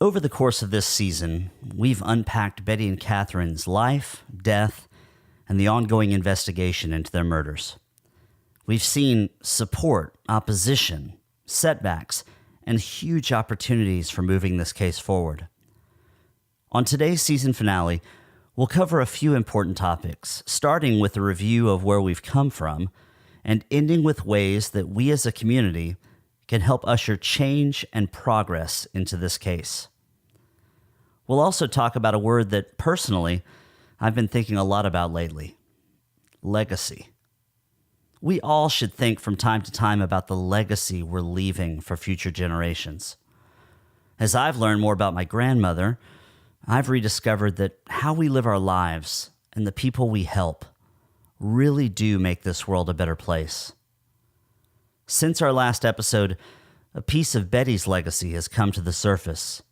Over the course of this season, we've unpacked Betty and Catherine's life, death, and the ongoing investigation into their murders. We've seen support, opposition, setbacks, and huge opportunities for moving this case forward. On today's season finale, we'll cover a few important topics, starting with a review of where we've come from and ending with ways that we as a community can help usher change and progress into this case. We'll also talk about a word that, personally, I've been thinking a lot about lately: legacy. We all should think from time to time about the legacy we're leaving for future generations. As I've learned more about my grandmother, I've rediscovered that how we live our lives and the people we help really do make this world a better place. Since our last episode, a piece of Betty's legacy has come to the surface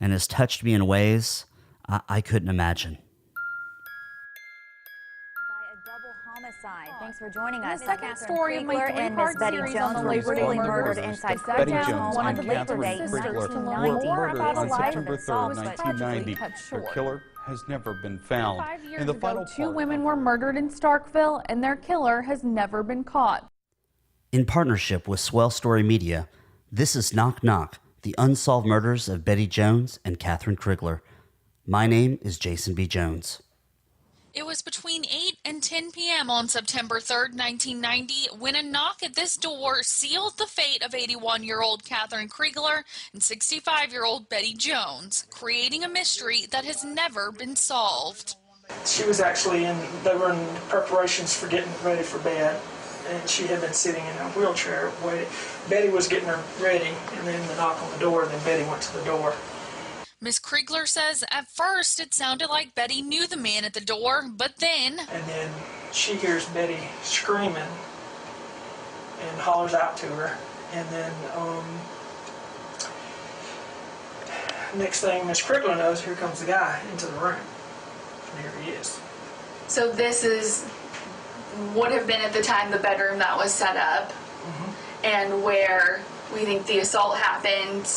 and has touched me in ways I couldn't imagine. Thanks for joining us. The second story of my three-part series on the Labor Day murdered murders. inside Betty Jones, Jones one and of Labor Day Catherine Krigler were were murdered on September 3rd, 1990. Their killer has never been found. 5 years ago, two women were murdered in Starkville, and their killer has never been caught. In partnership with Swell Story Media, this is Knock Knock, the unsolved murders of Betty Jones and Catherine Krigler. My name is Jason B. Jones. It was between 8 and 10 p.m. on September 3rd, 1990, when a knock at this door sealed the fate of 81-year-old Catherine Krigler and 65-year-old Betty Jones, creating a mystery that has never been solved. She was actually they were in preparations for getting ready for bed, and she had been sitting in a wheelchair waiting. Betty was getting her ready, and then the knock on the door, and then Betty went to the door. Ms. Krigler says at first it sounded like Betty knew the man at the door, but then... And then she hears Betty screaming and hollers out to her. And then next thing Ms. Krigler knows, here comes the guy into the room. And here he is. So this would have been at the time the bedroom that was set up, and where we think the assault happened.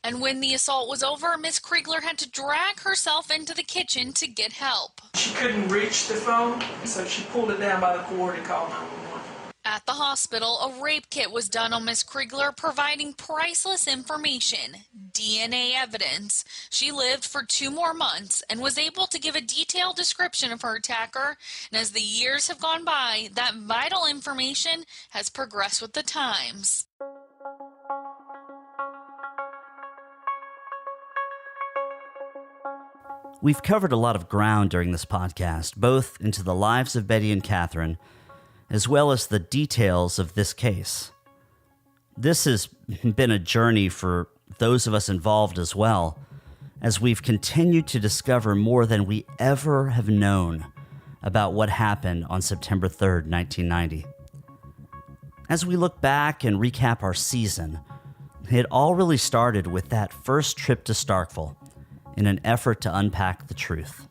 And when the assault was over, Ms. Krigler had to drag herself into the kitchen to get help. She couldn't reach the phone, so she pulled it down by the cord and called 911. At the hospital, a rape kit was done on Ms. Krigler, providing priceless information, DNA evidence. She lived for 2 more months and was able to give a detailed description of her attacker. And as the years have gone by, that vital information has progressed with the times. We've covered a lot of ground during this podcast, both into the lives of Betty and Catherine, as well as the details of this case. This has been a journey for those of us involved as well, as we've continued to discover more than we ever have known about what happened on September 3rd, 1990. As we look back and recap our season, it all really started with that first trip to Starkville, in an effort to unpack the truth.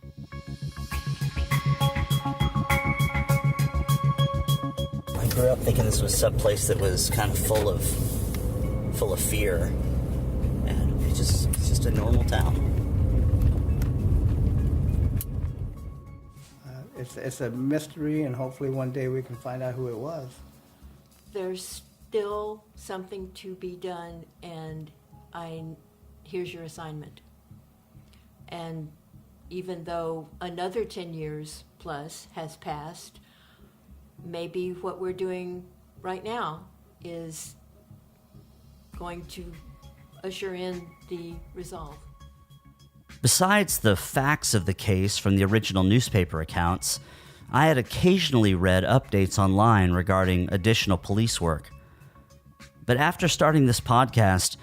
I grew up thinking this was some place that was kind of full of fear, and it's just a normal town. It's a mystery, and hopefully one day we can find out who it was. There's still something to be done, and here's your assignment. And even though another 10 years plus has passed, maybe what we're doing right now is going to usher in the resolve. Besides the facts of the case from the original newspaper accounts, I had occasionally read updates online regarding additional police work. But after starting this podcast,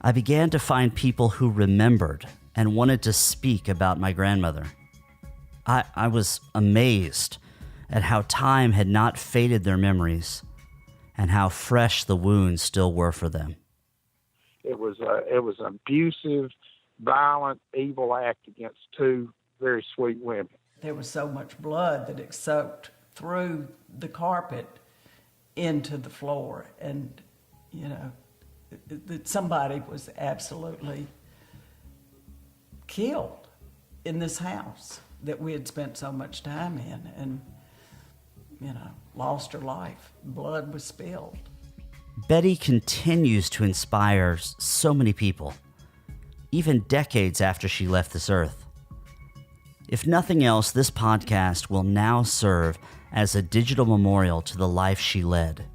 I began to find people who remembered and wanted to speak about my grandmother. I was amazed at how time had not faded their memories and how fresh the wounds still were for them. It was an abusive, violent, evil act against 2 very sweet women. There was so much blood that it soaked through the carpet into the floor, and that somebody was absolutely killed in this house that we had spent so much time in, and, lost her life. Blood was spilled. Betty continues to inspire so many people, even decades after she left this earth. If nothing else, this podcast will now serve as a digital memorial to the life she led.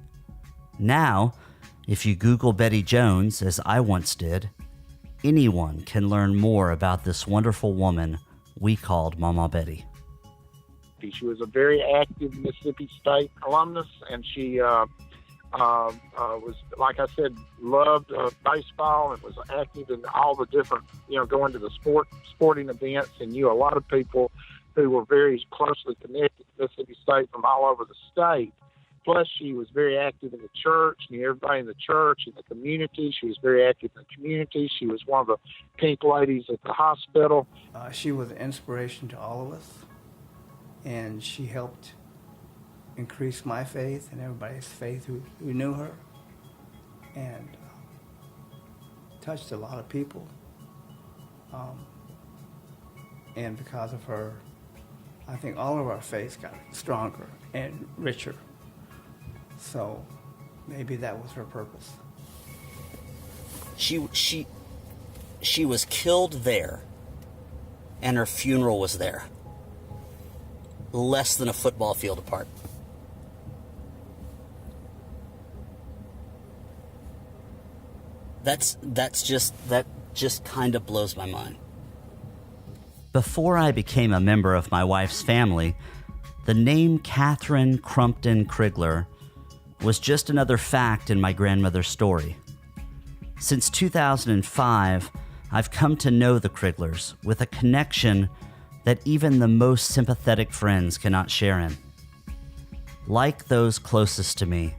Now, if you Google Betty Jones, as I once did, anyone can learn more about this wonderful woman we called Mama Betty. She was a very active Mississippi State alumnus, and she was, like I said, loved baseball and was active in all the different, going to the sporting events, and knew a lot of people who were very closely connected to Mississippi State from all over the state. Plus, she was very active in the church, knew everybody in the church, in the community. She was very active in the community. She was one of the pink ladies at the hospital. She was an inspiration to all of us, and she helped increase my faith and everybody's faith who knew her, and touched a lot of people. And because of her, I think all of our faiths got stronger and richer. So maybe that was her purpose. She was killed there, and her funeral was there, less than a football field apart. That just kind of blows my mind. Before I became a member of my wife's family, the name Catherine Crumpton Crigler was just another fact in my grandmother's story. Since 2005, I've come to know the Criglers with a connection that even the most sympathetic friends cannot share in. Like those closest to me,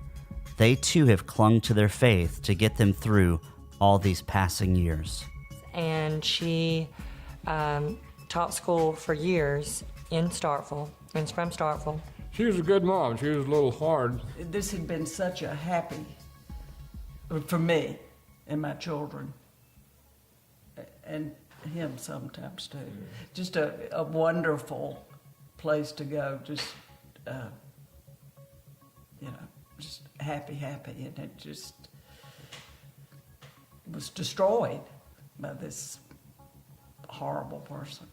they too have clung to their faith to get them through all these passing years. And she taught school for years in Starkville, and from Starkville. She was a good mom. She was a little hard. This had been such a happy, for me and my children, and him sometimes too. Just a wonderful place to go. Just, just happy, and it just was destroyed by this horrible person.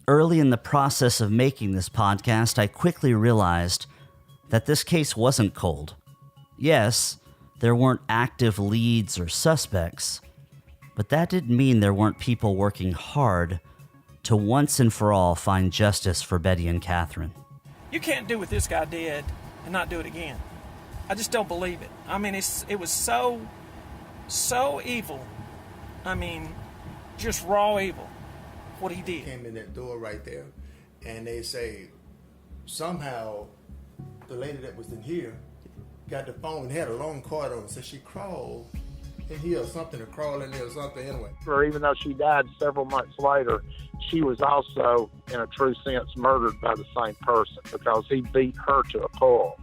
Early in the process of making this podcast, I quickly realized that this case wasn't cold. Yes, there weren't active leads or suspects, but that didn't mean there weren't people working hard to once and for all find justice for Betty and Catherine. You can't do what this guy did and not do it again. I just don't believe it. I mean, it was so evil. I mean, just raw evil. What he did. Came in that door right there, and they say somehow the lady that was in here got the phone and had a long cord on, so she crawled in here or something, or crawled in there or something anyway. Or even though she died several months later, she was also, in a true sense, murdered by the same person, because he beat her to a pulp.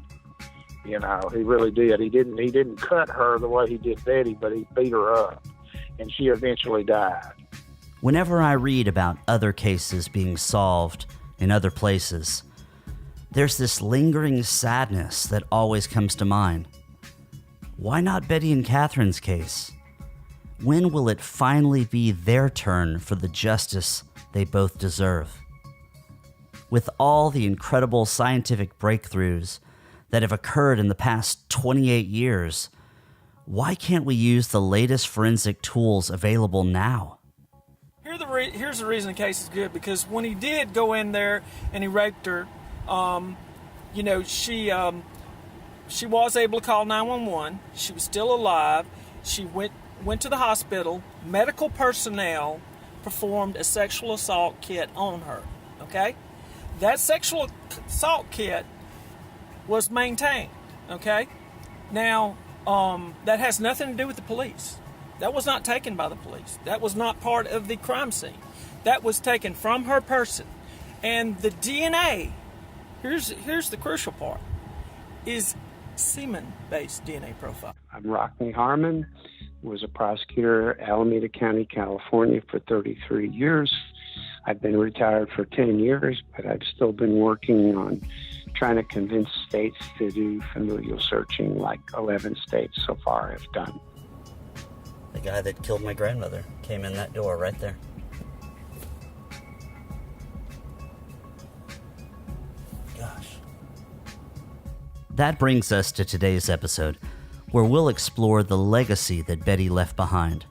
He really did. He didn't cut her the way he did Betty, but he beat her up, and she eventually died. Whenever I read about other cases being solved in other places, there's this lingering sadness that always comes to mind. Why not Betty and Catherine's case? When will it finally be their turn for the justice they both deserve? With all the incredible scientific breakthroughs that have occurred in the past 28 years, why can't we use the latest forensic tools available now? Here's the reason the case is good, because when he did go in there and he raped her, she was able to call 911. She was still alive. She went to the hospital. Medical personnel performed a sexual assault kit on her, okay? That sexual assault kit was maintained, okay? Now, that has nothing to do with the police. That was not taken by the police. That was not part of the crime scene. That was taken from her person. And the DNA, here's the crucial part, is semen-based DNA profile. I'm Rockney Harmon, was a prosecutor at Alameda County, California for 33 years. I've been retired for 10 years, but I've still been working on trying to convince states to do familial searching like 11 states so far have done. The guy that killed my grandmother came in that door right there. Gosh. That brings us to today's episode, where we'll explore the legacy that Betty left behind.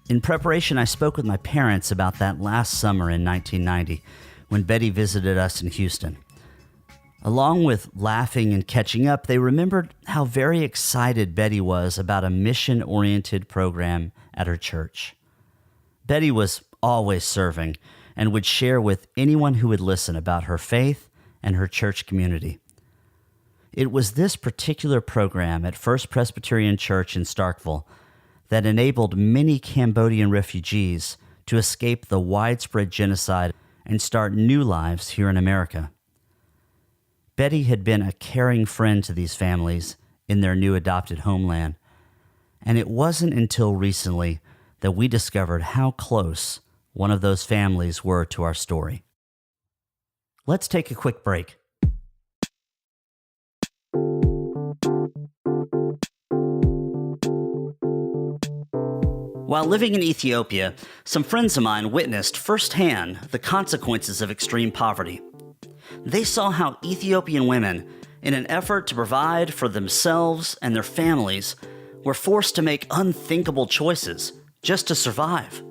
In preparation, I spoke with my parents about that last summer in 1990 when Betty visited us in Houston. Along with laughing and catching up, they remembered how very excited Betty was about a mission-oriented program at her church. Betty was always serving and would share with anyone who would listen about her faith and her church community. It was this particular program at First Presbyterian Church in Starkville that enabled many Cambodian refugees to escape the widespread genocide and start new lives here in America. Betty had been a caring friend to these families in their new adopted homeland, and it wasn't until recently that we discovered how close one of those families were to our story. Let's take a quick break. While living in Ethiopia, some friends of mine witnessed firsthand the consequences of extreme poverty. They saw how Ethiopian women, in an effort to provide for themselves and their families, were forced to make unthinkable choices just to survive.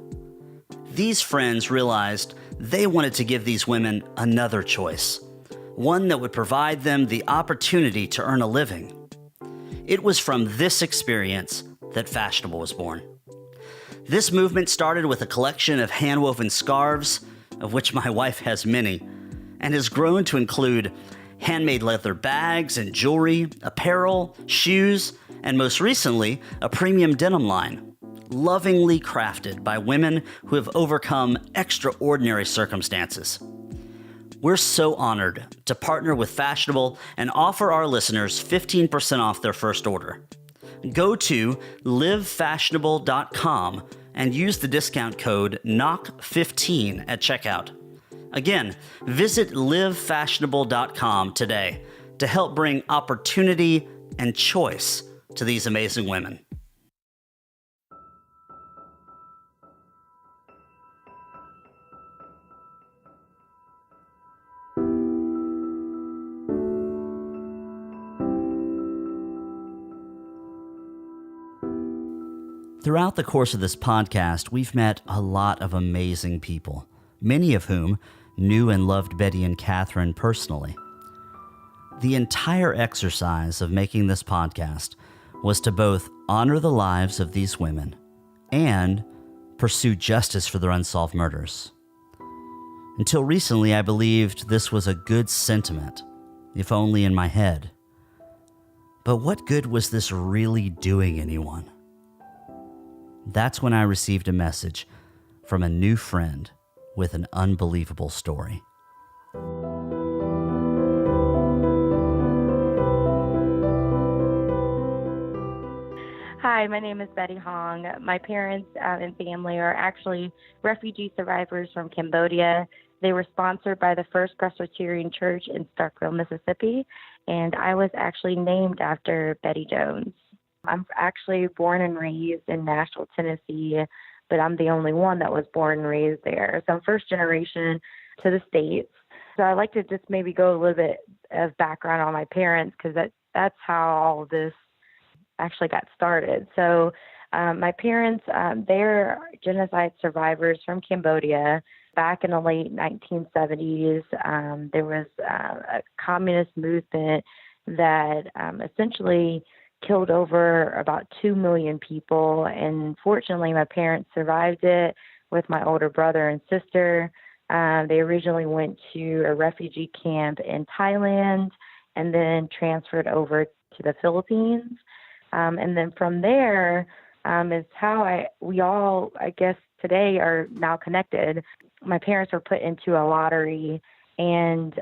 These friends realized they wanted to give these women another choice, one that would provide them the opportunity to earn a living. It was from this experience that Fashionable was born. This movement started with a collection of hand-woven scarves, of which my wife has many, and has grown to include handmade leather bags and jewelry, apparel, shoes, and most recently, a premium denim line, lovingly crafted by women who have overcome extraordinary circumstances. We're so honored to partner with Fashionable and offer our listeners 15% off their first order. Go to livefashionable.com and use the discount code KNOCK15 at checkout. Again, visit livefashionable.com today to help bring opportunity and choice to these amazing women. Throughout the course of this podcast, we've met a lot of amazing people, many of whom knew and loved Betty and Catherine personally. The entire exercise of making this podcast was to both honor the lives of these women and pursue justice for their unsolved murders. Until recently, I believed this was a good sentiment, if only in my head. But what good was this really doing anyone? That's when I received a message from a new friend with an unbelievable story. Hi, my name is Betty Hong. My parents and family are actually refugee survivors from Cambodia. They were sponsored by the First Presbyterian Church in Starkville, Mississippi, and I was actually named after Betty Jones. I'm actually born and raised in Nashville, Tennessee, but I'm the only one that was born and raised there. So I'm first generation to the States. So I'd like to just maybe go a little bit of background on my parents, because that's how all of this actually got started. So my parents, they're genocide survivors from Cambodia. Back in the late 1970s, there was a communist movement that essentially killed over about 2 million people. And fortunately, my parents survived it with my older brother and sister. They originally went to a refugee camp in Thailand and then transferred over to the Philippines. And then from there is how we all, I guess, today are now connected. My parents were put into a lottery and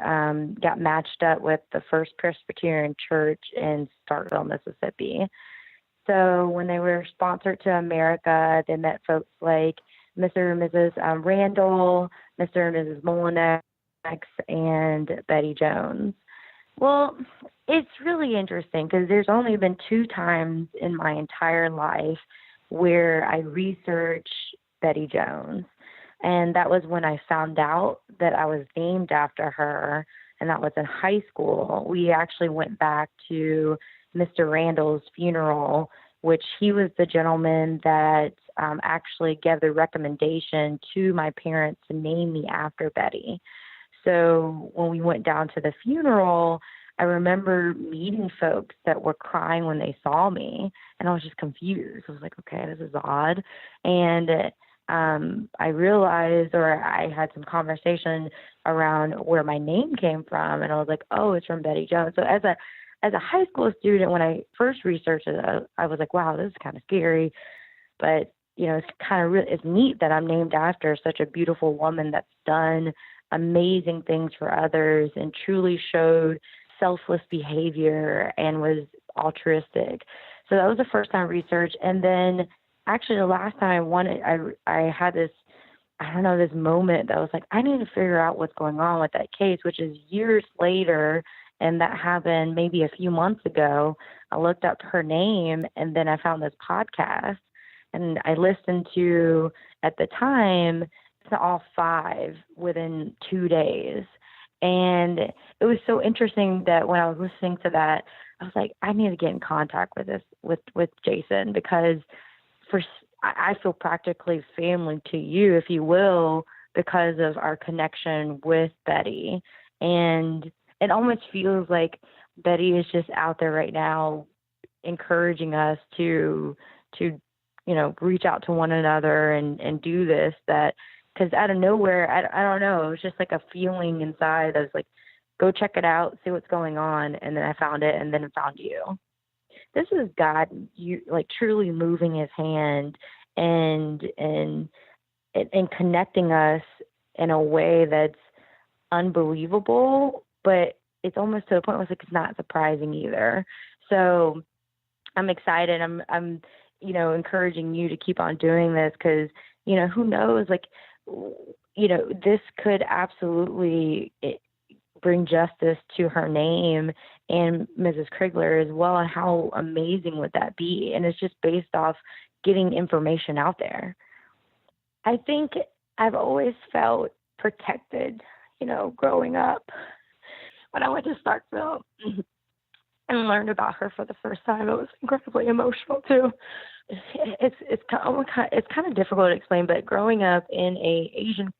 got matched up with the First Presbyterian Church in Starkville, Mississippi. So when they were sponsored to America, they met folks like Mr. and Mrs. Randall, Mr. and Mrs. Molinex, and Betty Jones. Well, it's really interesting because there's only been 2 times in my entire life where I researched Betty Jones. And that was when I found out that I was named after her, and that was in high school. We actually went back to Mr. Randall's funeral, which he was the gentleman that actually gave the recommendation to my parents to name me after Betty. So when we went down to the funeral, I remember meeting folks that were crying when they saw me, and I was just confused. I was like, okay, this is odd. And I realized, or I had some conversation around where my name came from, and I was like, oh, it's from Betty Jones. So as a high school student, when I first researched it, I was like, wow, this is kind of scary. But, it's kind of it's neat that I'm named after such a beautiful woman that's done amazing things for others and truly showed selfless behavior and was altruistic. So that was the first time research. And then actually the last time I had this, this moment that was like, I need to figure out what's going on with that case, which is years later. And that happened maybe a few months ago. I looked up her name, and then I found this podcast, and I listened to, at the time, all 5 within 2 days. And it was so interesting that when I was listening to that, I was like, I need to get in contact with Jason, because I feel practically family to you, if you will, because of our connection with Betty. And it almost feels like Betty is just out there right now encouraging us to reach out to one another and do this, that because out of nowhere, I don't know, it was just like a feeling inside. I was like, go check it out, see what's going on. And then I found it, and then I found you. This is God, truly moving his hand and connecting us in a way that's unbelievable, but it's almost to the point where it's not surprising either. So I'm excited. I'm encouraging you to keep on doing this, because, who knows, this could absolutely bring justice to her name and Mrs. Krigler as well. And how amazing would that be? And it's just based off getting information out there. I think I've always felt protected, growing up. When I went to Starkville and learned about her for the first time, it was incredibly emotional too. It's kind of difficult to explain, but growing up in a Asian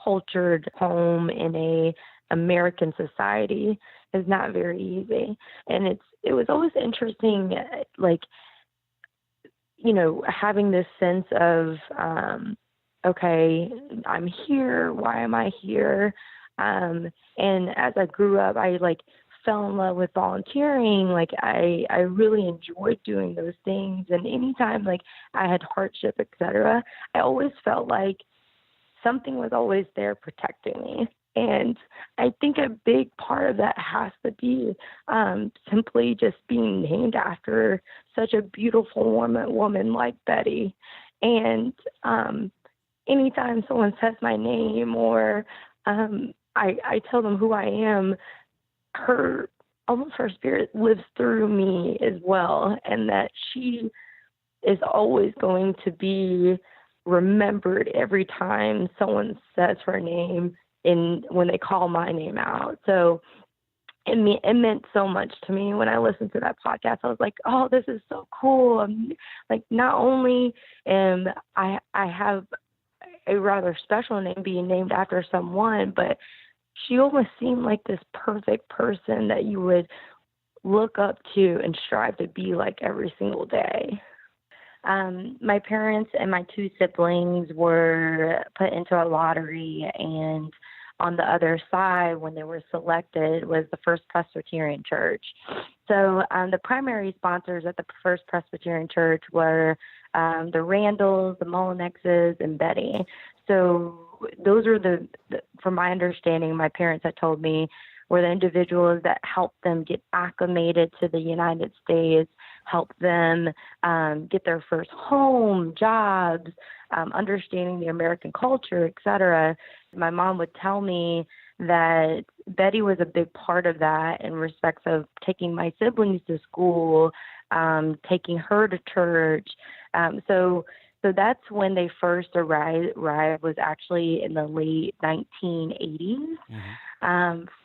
cultured home in a American society is not very easy, and it was always interesting, having this sense of okay, I'm here. Why am I here? And as I grew up, I fell in love with volunteering. I really enjoyed doing those things. And anytime I had hardship, etc., I always felt like something was always there protecting me. And I think a big part of that has to be simply just being named after such a beautiful woman like Betty. And anytime someone says my name or I tell them who I am, her spirit lives through me as well, and that she is always going to be remembered every time someone says her name when they call my name out. So it meant so much to me when I listened to that podcast. I was like, oh, this is so cool. Not only am I have a rather special name being named after someone, but she almost seemed like this perfect person that you would look up to and strive to be like every single day. My parents and my 2 siblings were put into a lottery, and on the other side, when they were selected, was the First Presbyterian Church. So the primary sponsors at the First Presbyterian Church were the Randalls, the Molinexes, and Betty. So those are from my understanding, my parents had told me, were the individuals that helped them get acclimated to the United States, helped them get their first home, jobs, understanding the American culture, etc. My mom would tell me that Betty was a big part of that in respects of taking my siblings to school, taking her to church. So that's when they first arrived was actually in the late 1980s.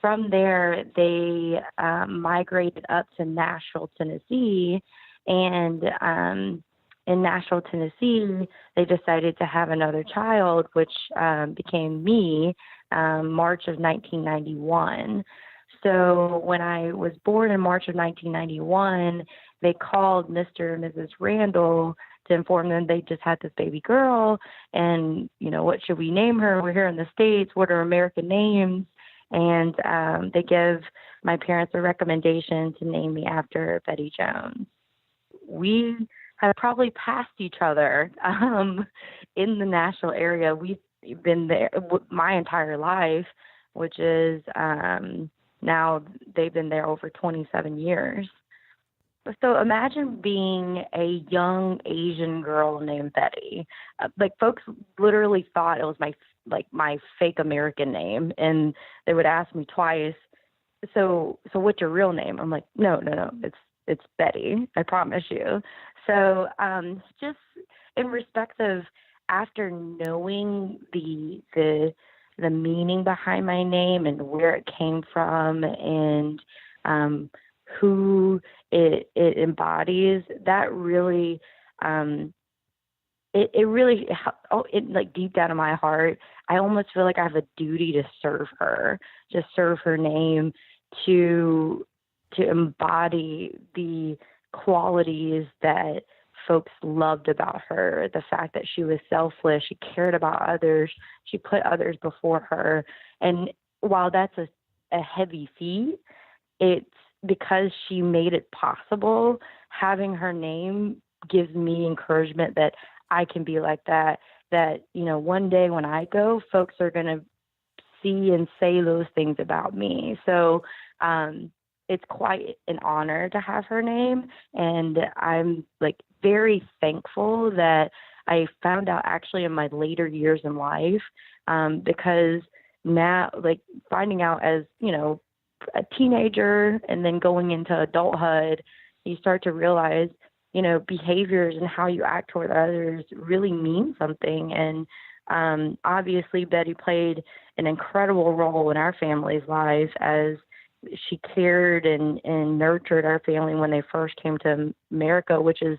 From there, they migrated up to Nashville, Tennessee, and in Nashville, Tennessee, they decided to have another child, which became me, March of 1991. So when I was born in March of 1991, they called Mr. and Mrs. Randall to inform them they just had this baby girl, and, you know, what should we name her? We're here in the States. What are American names? And they give my parents a recommendation to name me after Betty Jones. We have probably passed each other in the Nashville area. We've been there my entire life, which is now they've been there over 27 years. So imagine being a young Asian girl named Betty. Like, folks literally thought it was my fake American name, and they would ask me twice, so what's your real name? I'm like, no, it's Betty, I promise you. So just in respect of, after knowing the meaning behind my name and where it came from and who it embodies, that really it like deep down in my heart, I almost feel like I have a duty to serve her name, to embody the qualities that folks loved about her. The fact that she was selfless, she cared about others, she put others before her. And while that's a heavy feat, it's because she made it possible. Having her name gives me encouragement that I can be like that, you know, one day when I go, folks are going to see and say those things about me. So it's quite an honor to have her name. And I'm like very thankful that I found out actually in my later years in life, because now, like, finding out as, you know, a teenager and then going into adulthood, you start to realize, you know, behaviors and how you act toward others really mean something. And obviously Betty played an incredible role in our family's lives, as she cared and nurtured our family when they first came to America, which is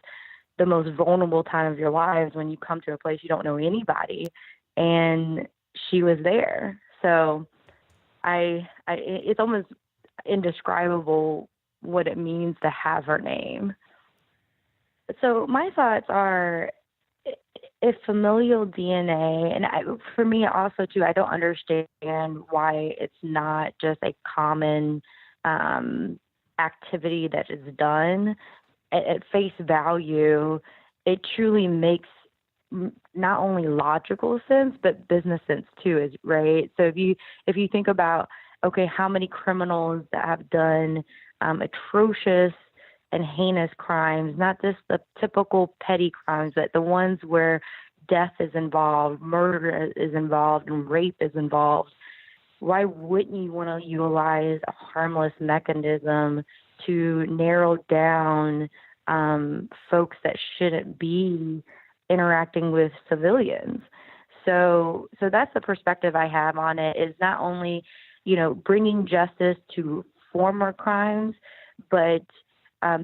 the most vulnerable time of your lives, when you come to a place you don't know anybody. And she was there. So it's almost indescribable what it means to have her name. So my thoughts are, if familial DNA, and for me also too, I don't understand why it's not just a common activity that is done. At face value, it truly makes not only logical sense, but business sense too, right? So if you think about, okay, how many criminals that have done atrocious and heinous crimes, not just the typical petty crimes, but the ones where death is involved, murder is involved, and rape is involved, why wouldn't you want to utilize a harmless mechanism to narrow down folks that shouldn't be interacting with civilians? So that's the perspective I have on it, is not only, you know, bringing justice to former crimes, but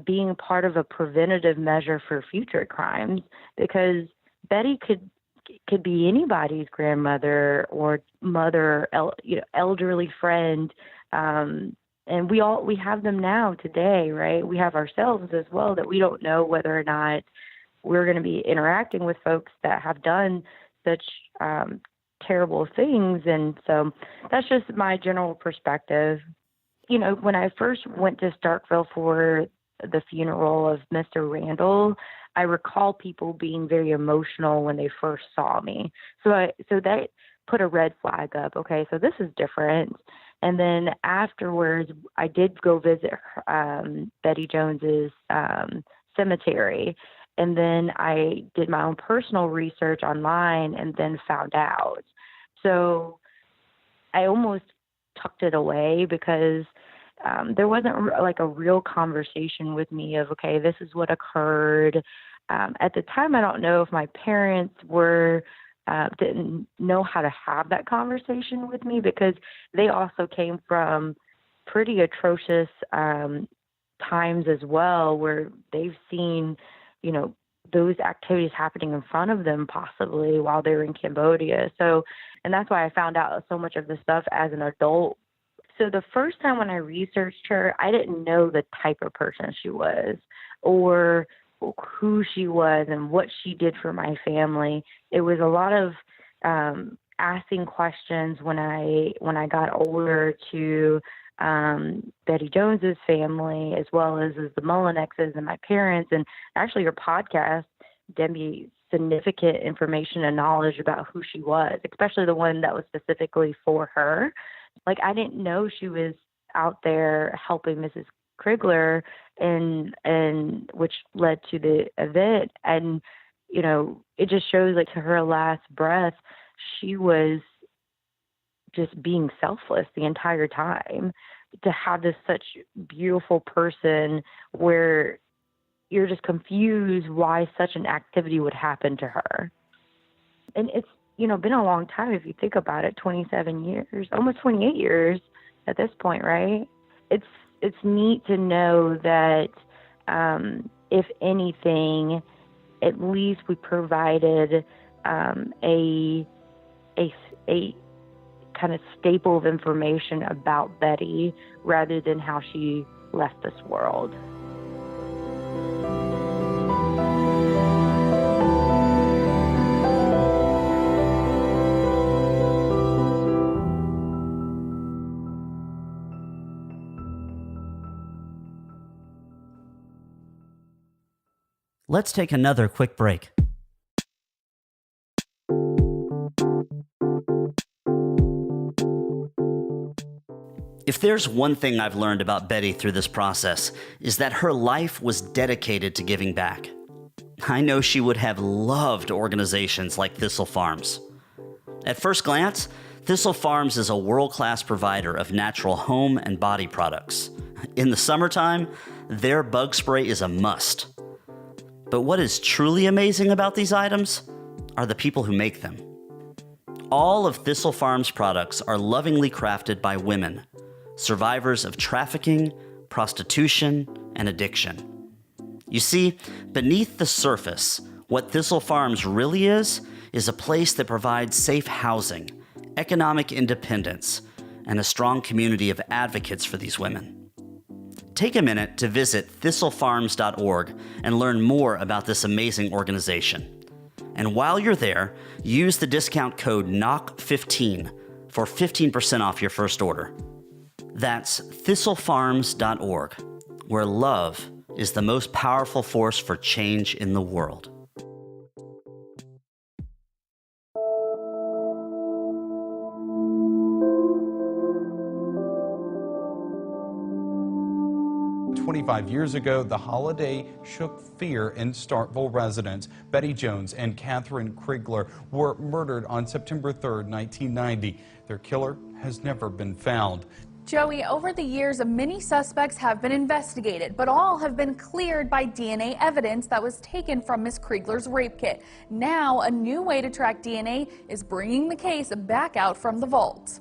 being part of a preventative measure for future crimes, because Betty could be anybody's grandmother or mother, elderly friend, and we have them now today, right? We have ourselves as well, that we don't know whether or not we're going to be interacting with folks that have done such terrible things. And so that's just my general perspective. You know, when I first went to Starkville for the funeral of Mr. Randall, I recall people being very emotional when they first saw me. So that put a red flag up. Okay, so this is different. And then afterwards, I did go visit Betty Jones's cemetery. And then I did my own personal research online and then found out. So I almost tucked it away because there wasn't like a real conversation with me of, okay, this is what occurred. At the time, I don't know if my parents didn't know how to have that conversation with me because they also came from pretty atrocious times as well, where they've seen, those activities happening in front of them possibly while they were in Cambodia. So, and that's why I found out so much of this stuff as an adult. So the first time when I researched her, I didn't know the type of person she was or who she was and what she did for my family. It was a lot of asking questions when I got older to Betty Jones's family, as well as the Mullinexes and my parents, and actually your podcast gave me significant information and knowledge about who she was, especially the one that was specifically for her. Like, I didn't know she was out there helping Mrs. Krigler, and which led to the event. And, it just shows, like, to her last breath, she was just being selfless the entire time. To have this such beautiful person where you're just confused why such an activity would happen to her. And it's, been a long time if you think about it, 27 years, almost 28 years at this point, right? It's neat to know that if anything, at least we provided a kind of staple of information about Betty rather than how she left this world. Let's take another quick break. If there's one thing I've learned about Betty through this process, is that her life was dedicated to giving back. I know she would have loved organizations like Thistle Farms. At first glance, Thistle Farms is a world-class provider of natural home and body products. In the summertime, their bug spray is a must. But what is truly amazing about these items are the people who make them. All of Thistle Farms products are lovingly crafted by women, survivors of trafficking, prostitution, and addiction. You see, beneath the surface, what Thistle Farms really is a place that provides safe housing, economic independence, and a strong community of advocates for these women. Take a minute to visit thistlefarms.org and learn more about this amazing organization. And while you're there, use the discount code KNOCK15 for 15% off your first order. That's thistlefarms.org, where love is the most powerful force for change in the world. "25 years ago, the holiday shook fear in Starkville residents. Betty Jones and Catherine Krigler were murdered on September 3rd, 1990. Their killer has never been found. Joey, over the years, many suspects have been investigated, but all have been cleared by DNA evidence that was taken from Miss Krigler's rape kit. Now, a new way to track DNA is bringing the case back out from the vault.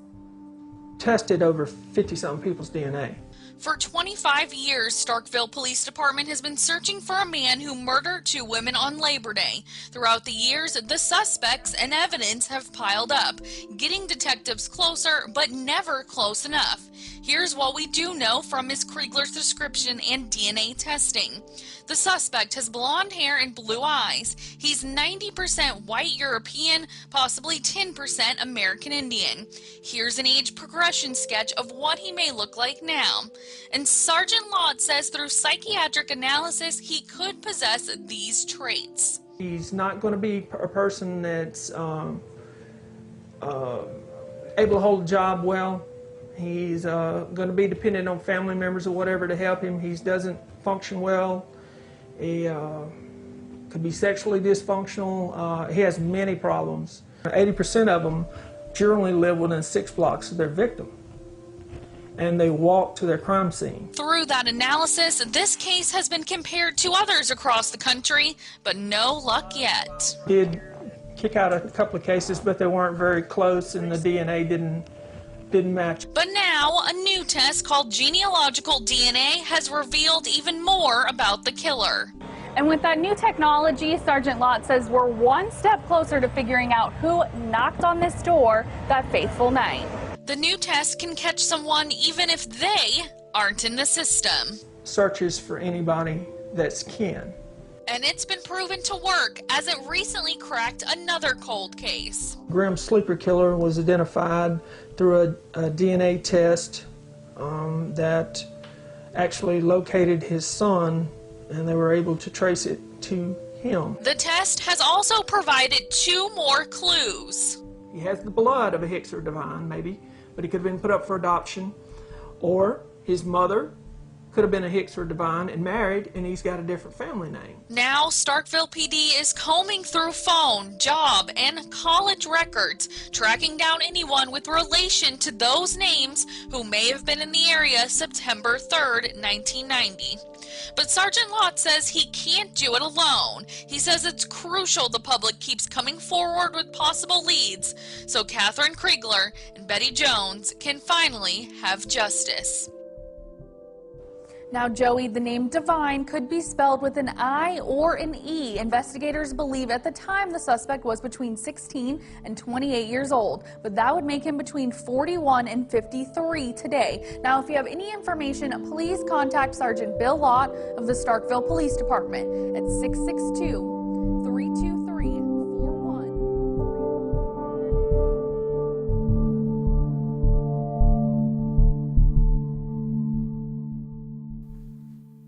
Tested over 50-something people's DNA. For 25 years, Starkville Police Department has been searching for a man who murdered 2 women on Labor Day. Throughout the years, the suspects and evidence have piled up, getting detectives closer, but never close enough. Here's what we do know from Ms. Krigler's description and DNA testing. The suspect has blonde hair and blue eyes. He's 90% white European, possibly 10% American Indian. Here's an age progression sketch of what he may look like now. And Sergeant Laud says through psychiatric analysis, he could possess these traits. He's not going to be a person that's able to hold a job well. He's going to be dependent on family members or whatever to help him. He doesn't function well. He could be sexually dysfunctional. He has many problems. 80% of them generally live within 6 blocks of their victim, and they walk to their crime scene. Through that analysis, this case has been compared to others across the country, but no luck yet. Did kick out a couple of cases, but they weren't very close, and the DNA didn't match. But now, a new test called genealogical DNA has revealed even more about the killer. And with that new technology, Sergeant Lott says we're one step closer to figuring out who knocked on this door that fateful night. The new test can catch someone even if they aren't in the system. Searches for anybody that's kin. And it's been proven to work, as it recently cracked another cold case. Grim Sleeper Killer was identified through a DNA test that actually located his son, and they were able to trace it to him. The test has also provided 2 more clues. He has the blood of a Hicks or Devine, maybe, but he could have been put up for adoption, or his mother could have been a Hicks or Devine and married, and he's got a different family name. Now, Starkville PD is combing through phone, job, and college records, tracking down anyone with relation to those names who may have been in the area September 3rd, 1990. But Sergeant Lott says he can't do it alone. He says it's crucial the public keeps coming forward with possible leads so Catherine Kriegler and Betty Jones can finally have justice. Now, Joey, the name Devine could be spelled with an I or an E. Investigators believe at the time the suspect was between 16 and 28 years old, but that would make him between 41 and 53 today. Now, if you have any information, please contact Sergeant Bill Lott of the Starkville Police Department at 662-323-4131.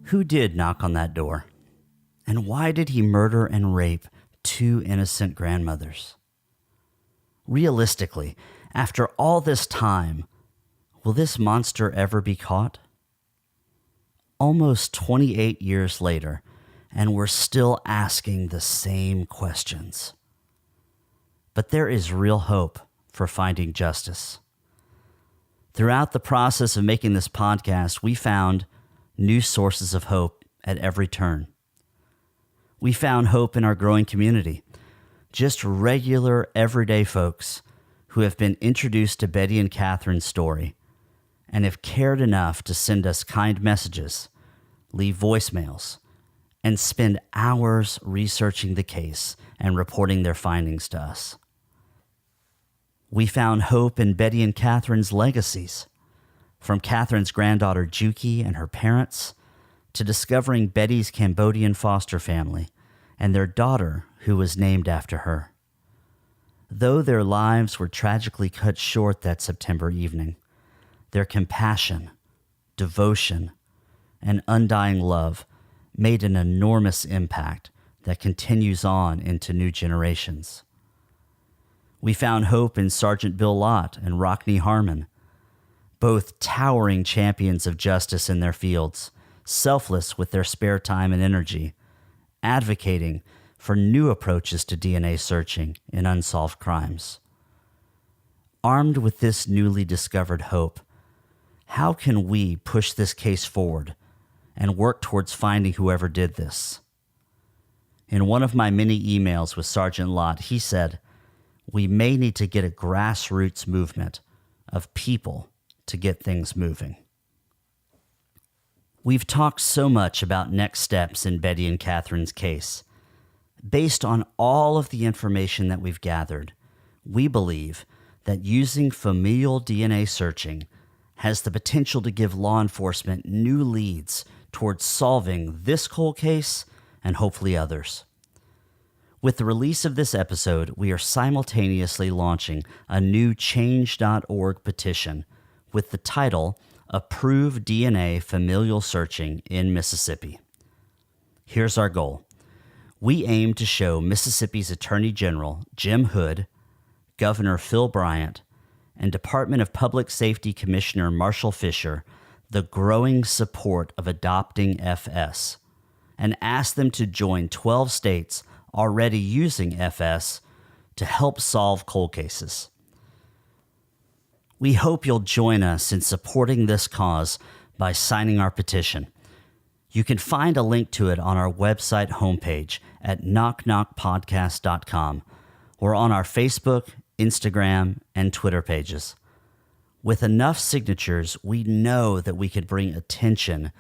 Who did knock on that door? And why did he murder and rape 2 innocent grandmothers? Realistically, after all this time, will this monster ever be caught? Almost 28 years later, and we're still asking the same questions. But there is real hope for finding justice. Throughout the process of making this podcast, we found new sources of hope at every turn. We found hope in our growing community, just regular, everyday folks who have been introduced to Betty and Catherine's story and have cared enough to send us kind messages, leave voicemails, and spend hours researching the case and reporting their findings to us. We found hope in Betty and Catherine's legacies, from Catherine's granddaughter Juki and her parents, to discovering Betty's Cambodian foster family and their daughter who was named after her. Though their lives were tragically cut short that September evening, their compassion, devotion, and undying love made an enormous impact that continues on into new generations. We found hope in Sergeant Bill Lott and Rockne Harmon, both towering champions of justice in their fields, selfless with their spare time and energy, advocating for new approaches to DNA searching in unsolved crimes. Armed with this newly discovered hope, how can we push this case forward and work towards finding whoever did this? In one of my many emails with Sergeant Lott, he said, "We may need to get a grassroots movement of people to get things moving." We've talked so much about next steps in Betty and Catherine's case. Based on all of the information that we've gathered, we believe that using familial DNA searching has the potential to give law enforcement new leads towards solving this cold case and hopefully others. With the release of this episode, we are simultaneously launching a new Change.org petition with the title, Approve DNA Familial Searching in Mississippi. Here's our goal. We aim to show Mississippi's Attorney General, Jim Hood, Governor Phil Bryant, and Department of Public Safety Commissioner Marshall Fisher the growing support of adopting FS and asked them to join 12 states already using FS to help solve cold cases. We hope you'll join us in supporting this cause by signing our petition. You can find a link to it on our website homepage at knockknockpodcast.com or on our Facebook, Instagram, and Twitter pages. With enough signatures, we know that we could bring attention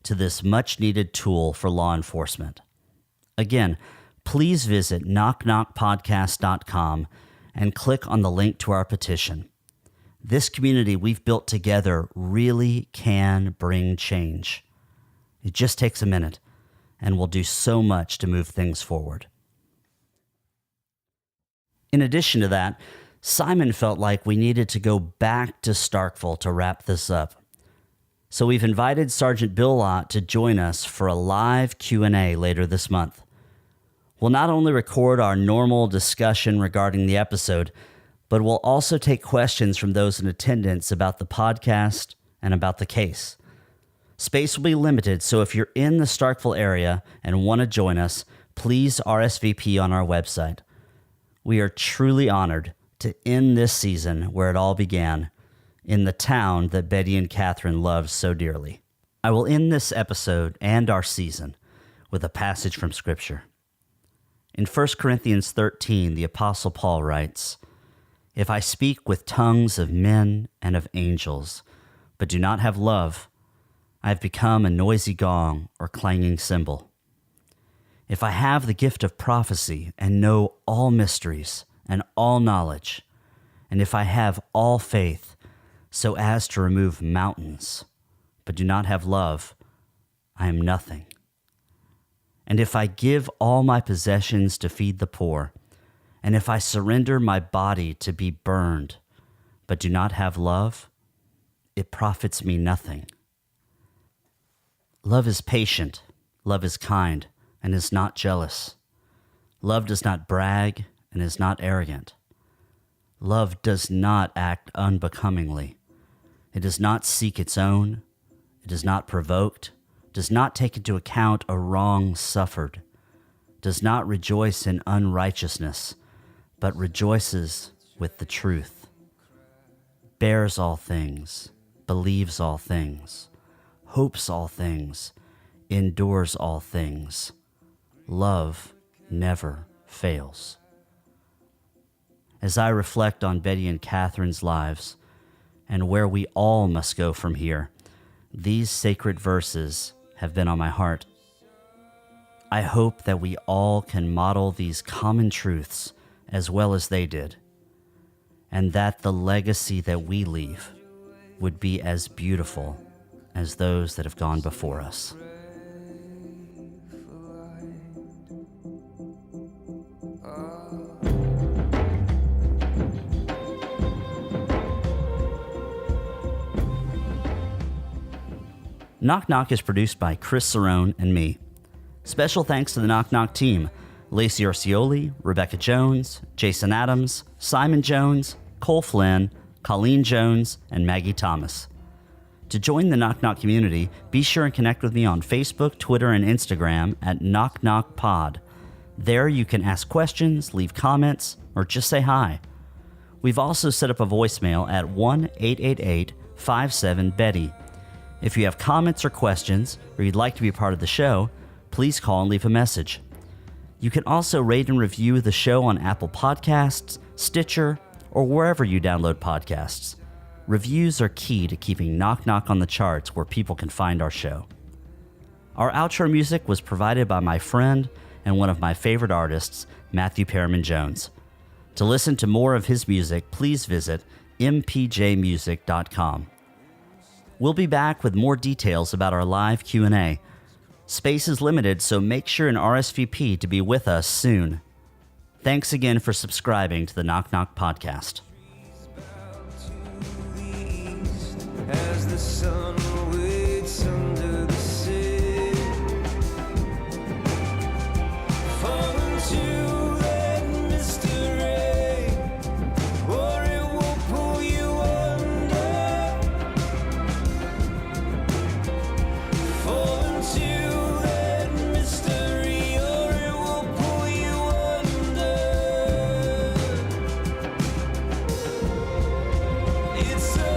to this much-needed tool for law enforcement. Again, please visit knockknockpodcast.com and click on the link to our petition. This community we've built together really can bring change. It just takes a minute and will do so much to move things forward. In addition to that, Simon felt like we needed to go back to Starkville to wrap this up. So we've invited Sergeant Bill Lott to join us for a live Q&A later this month. We'll not only record our normal discussion regarding the episode, but we'll also take questions from those in attendance about the podcast and about the case. Space will be limited, so if you're in the Starkville area and want to join us, please RSVP on our website. We are truly honored to end this season where it all began, in the town that Betty and Catherine loved so dearly. I will end this episode and our season with a passage from Scripture. In 1 Corinthians 13, the Apostle Paul writes, "If I speak with tongues of men and of angels, but do not have love, I have become a noisy gong or clanging cymbal. If I have the gift of prophecy and know all mysteries and all knowledge, and if I have all faith so as to remove mountains, but do not have love, I am nothing. And if I give all my possessions to feed the poor, and if I surrender my body to be burned, but do not have love, it profits me nothing. Love is patient, love is kind, and is not jealous. Love does not brag and is not arrogant. Love does not act unbecomingly. It does not seek its own. It is not provoked, does not take into account a wrong suffered, does not rejoice in unrighteousness, but rejoices with the truth, bears all things, believes all things, hopes all things, endures all things. Love never fails." As I reflect on Betty and Catherine's lives and where we all must go from here, these sacred verses have been on my heart. I hope that we all can model these common truths as well as they did, and that the legacy that we leave would be as beautiful as those that have gone before us. Knock Knock is produced by Chris Cerrone and me. Special thanks to the Knock Knock team: Lacey Orcioli, Rebecca Jones, Jason Adams, Simon Jones, Cole Flynn, Colleen Jones, and Maggie Thomas. To join the Knock Knock community, be sure and connect with me on Facebook, Twitter, and Instagram at Knock Knock Pod. There you can ask questions, leave comments, or just say hi. We've also set up a voicemail at 1-888-57-BETTY. If you have comments or questions, or you'd like to be part of the show, please call and leave a message. You can also rate and review the show on Apple Podcasts, Stitcher, or wherever you download podcasts. Reviews are key to keeping Knock Knock on the charts where people can find our show. Our outro music was provided by my friend and one of my favorite artists, Matthew Perriman Jones. To listen to more of his music, please visit mpjmusic.com. We'll be back with more details about our live Q&A. Space is limited, so make sure and RSVP to be with us soon. Thanks again for subscribing to the Knock Knock Podcast. As the sun waits under the sea, fall into that mystery, or it will pull you It's a